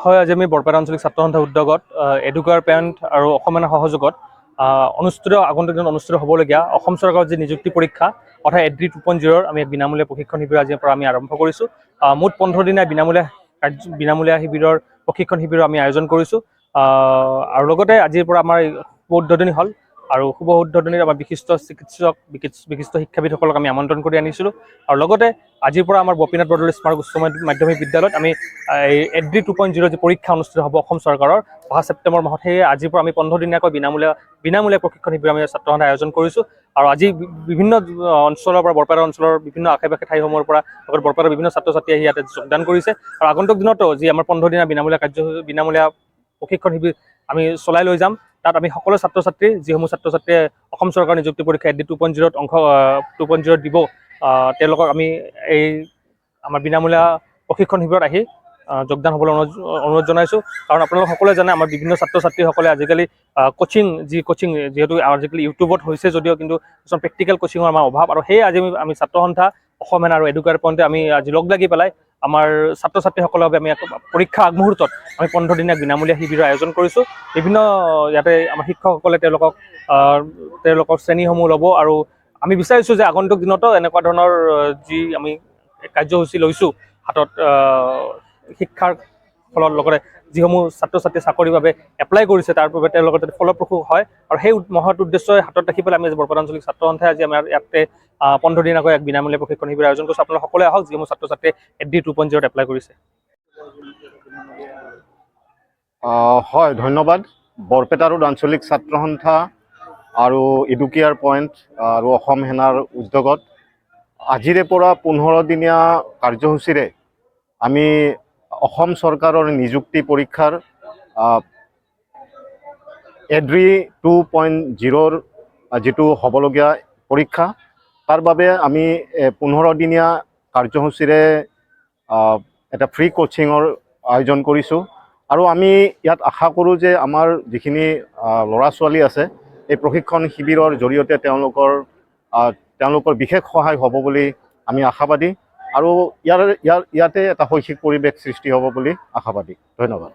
হয়, আজি আমি বৰপেটা আঞ্চলিক ছাত্ৰ সন্থাৰ উদ্যোগত এডুকেয়াৰ পেৰেণ্ট আৰু অসম সেনাৰ সহযোগত আগন্তুক দিনত অনুষ্ঠিত হ'বলগীয়া অসম চৰকাৰৰ যি নিযুক্তি পৰীক্ষা অৰ্থাৎ এড্ৰি 2.0 আমি এক বিনামূলীয়া প্ৰশিক্ষণ শিবিৰ আজিৰ পৰা আমি আৰম্ভ কৰিছোঁ। মুঠ 15 দিনীয়া বিনামূলীয়া শিবিৰৰ প্ৰশিক্ষণ শিবিৰৰ আমি আয়োজন কৰিছোঁ। আৰু লগতে আজিৰ পৰা আমাৰ শুভ উদ্বোধনী হ'ল আৰু শুভ উদ্বোধনীত আমাৰ বিশিষ্ট চিকিৎসক বিশিষ্ট শিক্ষাবিদসকলক আমি আমন্ত্ৰণ কৰি আনিছিলোঁ। আৰু লগতে আজিৰ পৰা আমাৰ গোপীনাথ বৰদলৈ স্মাৰক উচ্চ মাধ্যমিক বিদ্যালয়ত আমি এই এড্ৰি 2.0 যি পৰীক্ষা অনুষ্ঠিত হ'ব অসম চৰকাৰৰ অহা ছেপ্টেম্বৰ মাহত, সেয়ে আজিৰ পৰা আমি 15 দিনীয়াকৈ বিনামূলীয়া প্ৰশিক্ষণ শিবিৰ আমি ছাত্ৰ সন্থাই আয়োজন কৰিছোঁ। আৰু আজি বিভিন্ন অঞ্চলৰ পৰা বৰপেটা অঞ্চলৰ বিভিন্ন আশে পাশে ঠাইসমূহৰ পৰা বৰপেটাৰ বিভিন্ন ছাত্ৰ ছাত্ৰী আহি ইয়াতে যোগদান কৰিছে। আৰু আগন্তুক দিনতো যি আমাৰ 15 দিনীয়া বিনামূলীয়া প্ৰশিক্ষণ শিবিৰ আমি চলাই লৈ যাম। তাত আমি সকলো ছাত্ৰ ছাত্ৰী যিসমূহ ছাত্ৰ ছাত্ৰীয়ে অসম চৰকাৰৰ নিযুক্তি পৰীক্ষা এড্ৰি 2.0 দিব, তেওঁলোকক আমি এই আমাৰ বিনামূলীয়া প্ৰশিক্ষণ শিবিৰত আহি যোগদান হ'বলৈ অনুৰোধ জনাইছোঁ। কাৰণ আপোনালোক সকলোৱে জানে আমাৰ বিভিন্ন ছাত্ৰ ছাত্ৰীসকলে আজিকালি কোচিং যিহেতু আজিকালি ইউটিউবত হৈছে যদিও কিন্তু কিছুমান প্ৰেক্টিকেল কোচিঙৰ আমাৰ অভাৱ, আৰু সেয়ে আজি আমি ছাত্ৰ সন্থা অসম সেনা আৰু এডুকেয়াৰ পেৰেণ্টে আমি আজি লগ লাগি পেলাই আমাৰ ছাত্ৰ ছাত্ৰীসকলৰ বাবে আমি পৰীক্ষা আগমুহূৰ্তত আমি 15 দিনীয়া বিনামূলীয়া শিবিৰৰ আয়োজন কৰিছোঁ। বিভিন্ন ইয়াতে আমাৰ শিক্ষকসকলে তেওঁলোকৰ শ্ৰেণীসমূহ ল'ব, আৰু আমি বিচাৰিছোঁ যে আগন্তুক দিনতো এনেকুৱা ধৰণৰ যি আমি কাৰ্যসূচী লৈছোঁ হাতত শিক্ষাৰ ফলৰ লগতে যিসমূহ ছাত্ৰ ছাত্ৰী চাকৰিৰ বাবে এপ্লাই কৰিছে তাৰ বাবে তেওঁলোকৰ যাতে ফলপ্ৰসূ হয়, আৰু সেই মহৎ উদ্দেশ্যই হাতত ৰাখি পেলাই আমি বৰপেটা আঞ্চলিক ছাত্ৰ সন্থাই আজি আমাৰ ইয়াতে 15 দিনীয়াকৈ এক বিনামূলীয়া প্ৰশিক্ষণ শিবিৰ আয়োজন কৰিছোঁ। আপোনালোক সকলোৱে আহক যিসমূহ ছাত্ৰ ছাত্ৰীয়ে এড্ৰি 2.0 এপ্লাই কৰিছে। হয়, ধন্যবাদ। বৰপেটা ৰোড আঞ্চলিক ছাত্ৰ সন্থা আৰু এডুকেয়াৰ পইণ্ট আৰু অসম সেনাৰ উদ্যোগত আজিৰে পৰা 15 দিনীয়া কাৰ্যসূচীৰে আমি অসম চৰকাৰৰ নিযুক্তি পৰীক্ষাৰ এড্ৰি 2.0 যিটো হ'বলগীয়া পৰীক্ষা, তাৰ বাবে আমি 15 দিনীয়া কাৰ্যসূচীৰে এটা ফ্ৰী কোচিঙৰ আয়োজন কৰিছোঁ। আৰু আমি ইয়াত আশা কৰোঁ যে আমাৰ যিখিনি ল'ৰা ছোৱালী আছে এই প্ৰশিক্ষণ শিবিৰৰ জৰিয়তে তেওঁলোকৰ বিশেষ সহায় হ'ব বুলি আমি আশাবাদী, আৰু ইয়াতে এটা শৈক্ষিক পৰিৱেশ সৃষ্টি হ'ব বুলি আশাবাদী। ধন্যবাদ।